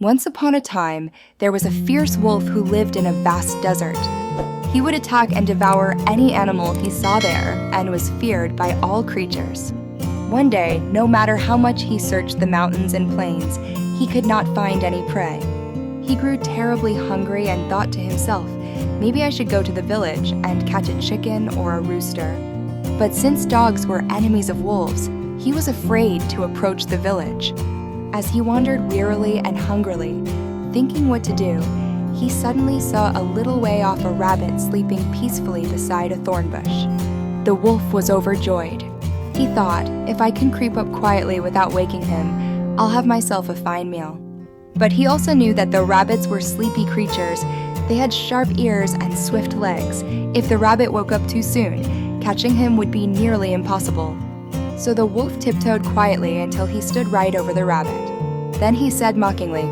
Once upon a time, there was a fierce wolf who lived in a vast desert. He would attack and devour any animal he saw there and was feared by all creatures. One day, no matter how much he searched the mountains and plains, he could not find any prey. He grew terribly hungry and thought to himself, maybe I should go to the village and catch a chicken or a rooster. But since dogs were enemies of wolves, he was afraid to approach the village. As he wandered wearily and hungrily, thinking what to do, he suddenly saw a little way off a rabbit sleeping peacefully beside a thorn bush. The wolf was overjoyed. He thought, if I can creep up quietly without waking him, I'll have myself a fine meal. But he also knew that though rabbits were sleepy creatures, they had sharp ears and swift legs. If the rabbit woke up too soon, catching him would be nearly impossible. So the wolf tiptoed quietly until he stood right over the rabbit. Then he said mockingly,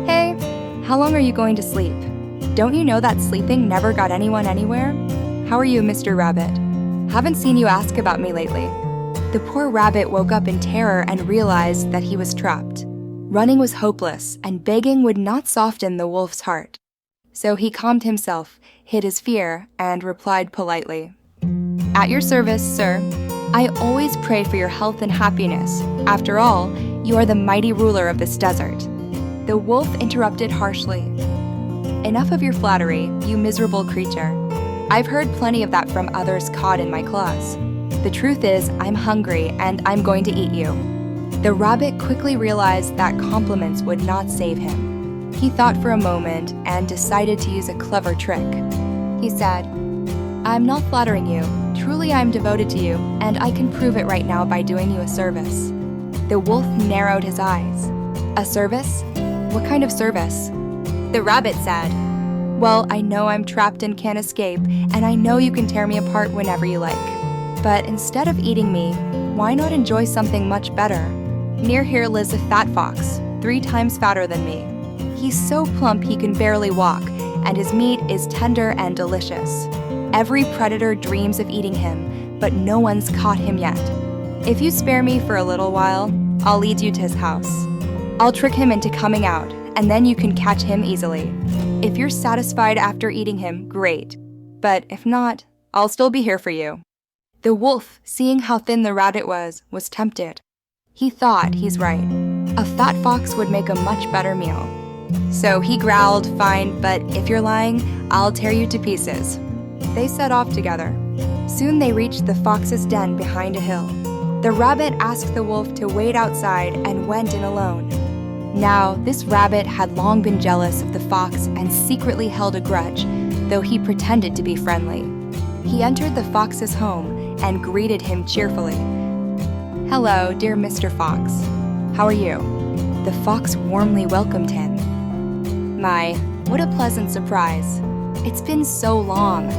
"Hey, how long are you going to sleep? Don't you know that sleeping never got anyone anywhere? How are you, Mr. Rabbit? Haven't seen you ask about me lately." The poor rabbit woke up in terror and realized that he was trapped. Running was hopeless, and begging would not soften the wolf's heart. So he calmed himself, hid his fear, and replied politely, "At your service, sir. I always pray for your health and happiness. After all, you are the mighty ruler of this desert." The wolf interrupted harshly. "Enough of your flattery, you miserable creature. I've heard plenty of that from others caught in my claws. The truth is, I'm hungry and I'm going to eat you." The rabbit quickly realized that compliments would not save him. He thought for a moment and decided to use a clever trick. He said, "I'm not flattering you. Truly I'm devoted to you, and I can prove it right now by doing you a service." The wolf narrowed his eyes. "A service? What kind of service?" The rabbit said, "Well, I know I'm trapped and can't escape, and I know you can tear me apart whenever you like. But instead of eating me, why not enjoy something much better? Near here lives a fat fox, 3 times fatter than me. He's so plump he can barely walk, and his meat is tender and delicious. Every predator dreams of eating him, but no one's caught him yet. If you spare me for a little while, I'll lead you to his house. I'll trick him into coming out, and then you can catch him easily. If you're satisfied after eating him, great. But if not, I'll still be here for you." The wolf, seeing how thin the rabbit was tempted. He thought he's right. A fat fox would make a much better meal. So he growled, "Fine, but if you're lying, I'll tear you to pieces." They set off together. Soon they reached the fox's den behind a hill. The rabbit asked the wolf to wait outside and went in alone. Now, this rabbit had long been jealous of the fox and secretly held a grudge, though he pretended to be friendly. He entered the fox's home and greeted him cheerfully. "Hello, dear Mr. Fox. How are you?" The fox warmly welcomed him. "My, what a pleasant surprise. It's been so long.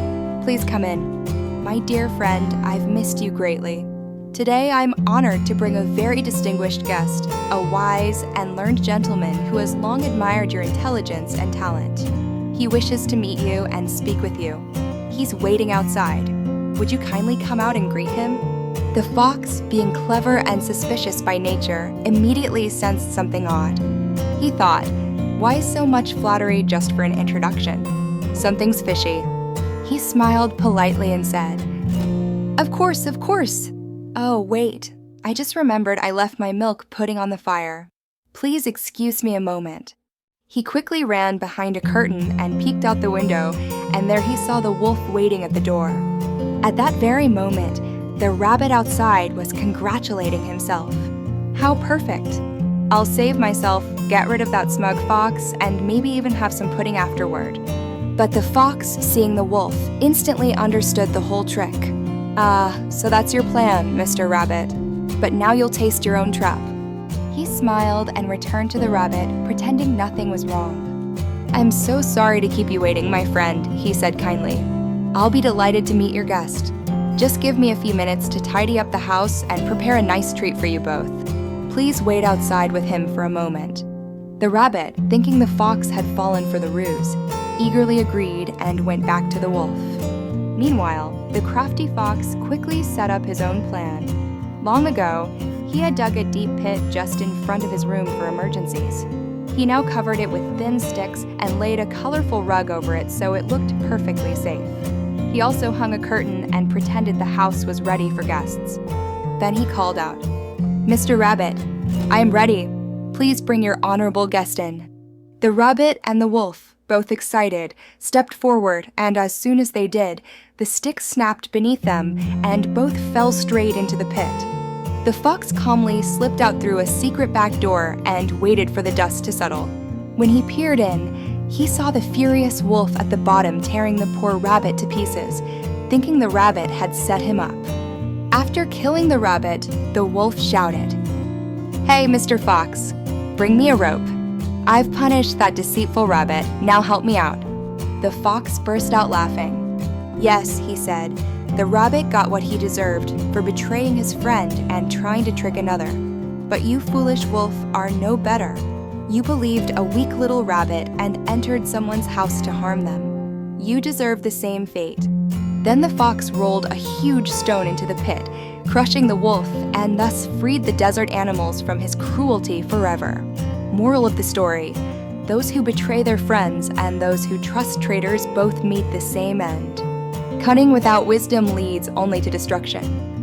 Please come in. My dear friend, I've missed you greatly. Today I'm honored to bring a very distinguished guest, a wise and learned gentleman who has long admired your intelligence and talent. He wishes to meet you and speak with you. He's waiting outside. Would you kindly come out and greet him?" The fox, being clever and suspicious by nature, immediately sensed something odd. He thought, why so much flattery just for an introduction? Something's fishy. He smiled politely and said, Of course. Oh, wait. I just remembered I left my milk pudding on the fire. Please excuse me a moment." He quickly ran behind a curtain and peeked out the window, and there he saw the wolf waiting at the door. At that very moment, the rabbit outside was congratulating himself. How perfect! I'll save myself, get rid of that smug fox, and maybe even have some pudding afterward. But the fox, seeing the wolf, instantly understood the whole trick. So that's your plan, Mr. Rabbit. But now you'll taste your own trap." He smiled and returned to the rabbit, pretending nothing was wrong. "I'm so sorry to keep you waiting, my friend," he said kindly. "I'll be delighted to meet your guest. Just give me a few minutes to tidy up the house and prepare a nice treat for you both. Please wait outside with him for a moment." The rabbit, thinking the fox had fallen for the ruse, eagerly agreed and went back to the wolf. Meanwhile, the crafty fox quickly set up his own plan. Long ago, he had dug a deep pit just in front of his room for emergencies. He now covered it with thin sticks and laid a colorful rug over it so it looked perfectly safe. He also hung a curtain and pretended the house was ready for guests. Then he called out, "Mr. Rabbit, I am ready. Please bring your honorable guest in." The rabbit and the wolf, both excited, stepped forward, and as soon as they did, the sticks snapped beneath them and both fell straight into the pit. The fox calmly slipped out through a secret back door and waited for the dust to settle. When he peered in, he saw the furious wolf at the bottom tearing the poor rabbit to pieces, thinking the rabbit had set him up. After killing the rabbit, the wolf shouted, "Hey, Mr. Fox, bring me a rope. I've punished that deceitful rabbit, now help me out." The fox burst out laughing. "Yes," he said, "the rabbit got what he deserved for betraying his friend and trying to trick another. But you foolish wolf are no better. You believed a weak little rabbit and entered someone's house to harm them. You deserve the same fate." Then the fox rolled a huge stone into the pit, crushing the wolf, and thus freed the desert animals from his cruelty forever. Moral of the story: those who betray their friends and those who trust traitors both meet the same end. Cunning without wisdom leads only to destruction.